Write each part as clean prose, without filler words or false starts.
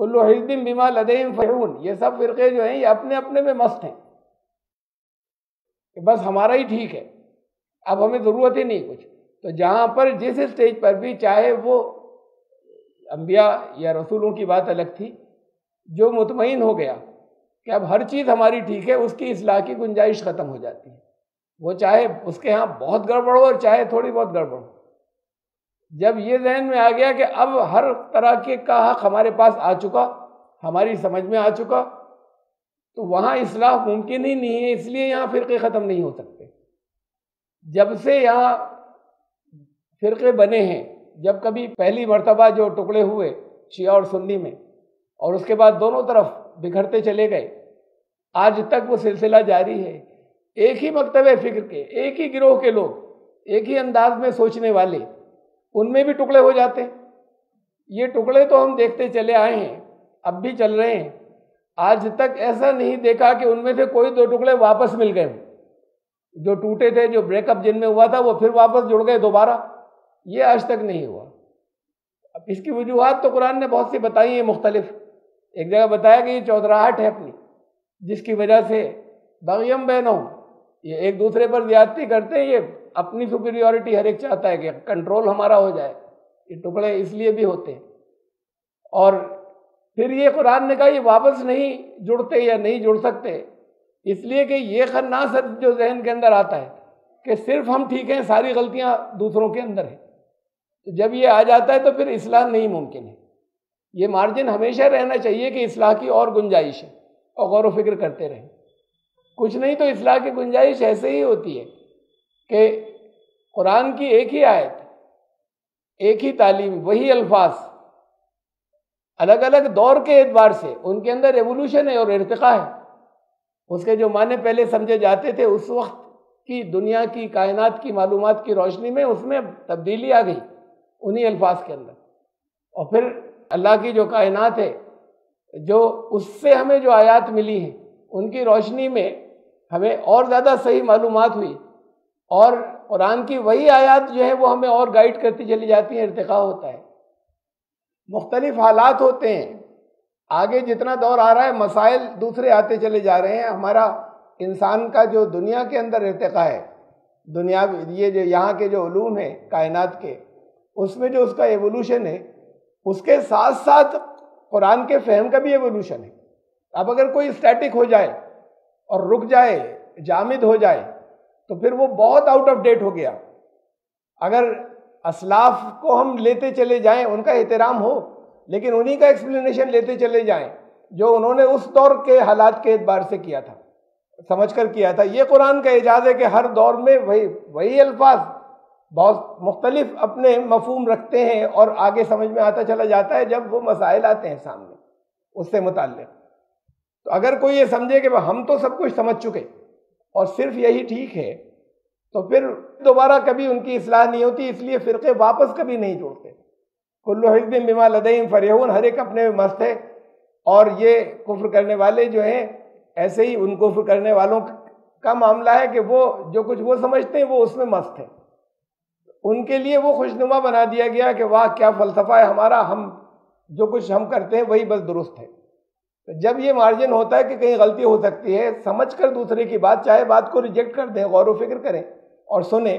کل حزب بما لدیہم فرحون، یہ سب فرقے جو ہیں یہ اپنے اپنے میں مست ہیں کہ بس ہمارا ہی ٹھیک ہے، اب ہمیں ضرورت ہی نہیں کچھ۔ تو جہاں پر جس اسٹیج پر بھی، چاہے وہ انبیاء یا رسولوں کی بات الگ تھی، جو مطمئن ہو گیا کہ اب ہر چیز ہماری ٹھیک ہے، اس کی اصلاح کی گنجائش ختم ہو جاتی ہے، وہ چاہے اس کے ہاں بہت گڑبڑ ہو اور چاہے تھوڑی بہت گڑبڑ ہو۔ جب یہ ذہن میں آ گیا کہ اب ہر طرح کے کا حق ہمارے پاس آ چکا، ہماری سمجھ میں آ چکا، تو وہاں اصلاح ممکن ہی نہیں ہے، اس لیے یہاں فرقے ختم نہیں ہو سکتے۔ جب سے یہاں فرقے بنے ہیں، جب کبھی پہلی مرتبہ جو ٹکڑے ہوئے شیعہ اور سنی میں، اور اس کے بعد دونوں طرف بکھرتے چلے گئے، آج تک وہ سلسلہ جاری ہے۔ ایک ہی مکتب فکر کے، ایک ہی گروہ کے لوگ، ایک ہی انداز میں سوچنے والے، ان میں بھی ٹکڑے ہو جاتے ہیں۔ یہ ٹکڑے تو ہم دیکھتے چلے آئے ہیں، اب بھی چل رہے ہیں۔ آج تک ایسا نہیں دیکھا کہ ان میں سے کوئی دو ٹکڑے واپس مل گئے ہوں، جو ٹوٹے تھے، جو بریک اپ جن میں ہوا تھا وہ پھر واپس جڑ گئے دوبارہ، یہ آج تک نہیں ہوا۔ اب اس کی وجوہات تو قرآن نے بہت سی بتائی ہیں مختلف۔ ایک جگہ بتایا کہ یہ چودراہٹ ہے اپنی، جس کی وجہ سے بغیم بینہم، یہ ایک دوسرے پر زیادتی کرتے ہیں، یہ اپنی سپیریورٹی ہر ایک چاہتا ہے کہ کنٹرول ہمارا ہو جائے، یہ ٹکڑے اس لیے بھی ہوتے ہیں۔ اور پھر یہ قرآن نے کہا یہ واپس نہیں جڑتے یا نہیں جڑ سکتے، اس لیے کہ یہ خناس جو ذہن کے اندر آتا ہے کہ صرف ہم ٹھیک ہیں، ساری غلطیاں دوسروں کے اندر ہیں، تو جب یہ آ جاتا ہے تو پھر اصلاح نہیں ممکن ہے۔ یہ مارجن ہمیشہ رہنا چاہیے کہ اصلاح کی اور گنجائش ہے، اور غور و فکر کرتے رہیں۔ کچھ نہیں تو اصلاح کی گنجائش ایسے ہی ہوتی ہے کہ قرآن کی ایک ہی آیت، ایک ہی تعلیم، وہی الفاظ، الگ الگ دور کے اعتبار سے ان کے اندر ایوولوشن ہے اور ارتقاء ہے۔ اس کے جو معنی پہلے سمجھے جاتے تھے اس وقت کی دنیا کی، کائنات کی معلومات کی روشنی میں اس میں تبدیلی آ گئی انہی الفاظ کے اندر۔ اور پھر اللہ کی جو کائنات ہے، جو اس سے ہمیں جو آیات ملی ہیں، ان کی روشنی میں ہمیں اور زیادہ صحیح معلومات ہوئی، اور قرآن کی وہی آیات جو ہے وہ ہمیں اور گائیڈ کرتی چلی جاتی ہیں، ارتقاء ہوتا ہے۔ مختلف حالات ہوتے ہیں، آگے جتنا دور آ رہا ہے مسائل دوسرے آتے چلے جا رہے ہیں۔ ہمارا انسان کا جو دنیا کے اندر ارتقاء ہے، دنیا یہ جو یہاں کے جو علوم ہیں کائنات کے، اس میں جو اس کا ایوولوشن ہے، اس کے ساتھ ساتھ قرآن کے فہم کا بھی ایوولوشن ہے۔ اب اگر کوئی اسٹیٹک ہو جائے اور رک جائے، جامد ہو جائے، تو پھر وہ بہت آؤٹ آف ڈیٹ ہو گیا۔ اگر اسلاف کو ہم لیتے چلے جائیں، ان کا احترام ہو، لیکن انہی کا ایکسپلینیشن لیتے چلے جائیں جو انہوں نے اس دور کے حالات کے اعتبار سے کیا تھا، سمجھ کر کیا تھا۔ یہ قرآن کا اعجاز ہے کہ ہر دور میں وہی الفاظ بہت مختلف اپنے مفہوم رکھتے ہیں، اور آگے سمجھ میں آتا چلا جاتا ہے جب وہ مسائل آتے ہیں سامنے اس سے متعلق۔ تو اگر کوئی یہ سمجھے کہ ہم تو سب کچھ سمجھ چکے اور صرف یہی ٹھیک ہے، تو پھر دوبارہ کبھی ان کی اصلاح نہیں ہوتی، اس لیے فرقے واپس کبھی نہیں جوڑتے۔ کل حزب بما لدیہم فرحون، ہر ایک اپنے میں مست ہے۔ اور یہ کفر کرنے والے جو ہیں، ایسے ہی ان کفر کرنے والوں کا معاملہ ہے کہ وہ جو کچھ وہ سمجھتے ہیں وہ اس میں مست ہیں، ان کے لیے وہ خوشنما بنا دیا گیا کہ واہ کیا فلسفہ ہے ہمارا، ہم جو کچھ ہم کرتے ہیں وہی بس درست ہے۔ تو جب یہ مارجن ہوتا ہے کہ کہیں غلطی ہو سکتی ہے، سمجھ کر دوسرے کی بات، چاہے بات کو ریجیکٹ کر دیں، غور و فکر کریں اور سنیں،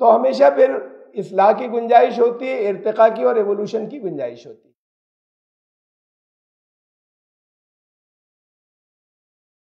تو ہمیشہ پھر اصلاح کی گنجائش ہوتی ہے، ارتقاء کی اور ایوولوشن کی گنجائش ہوتی ہے۔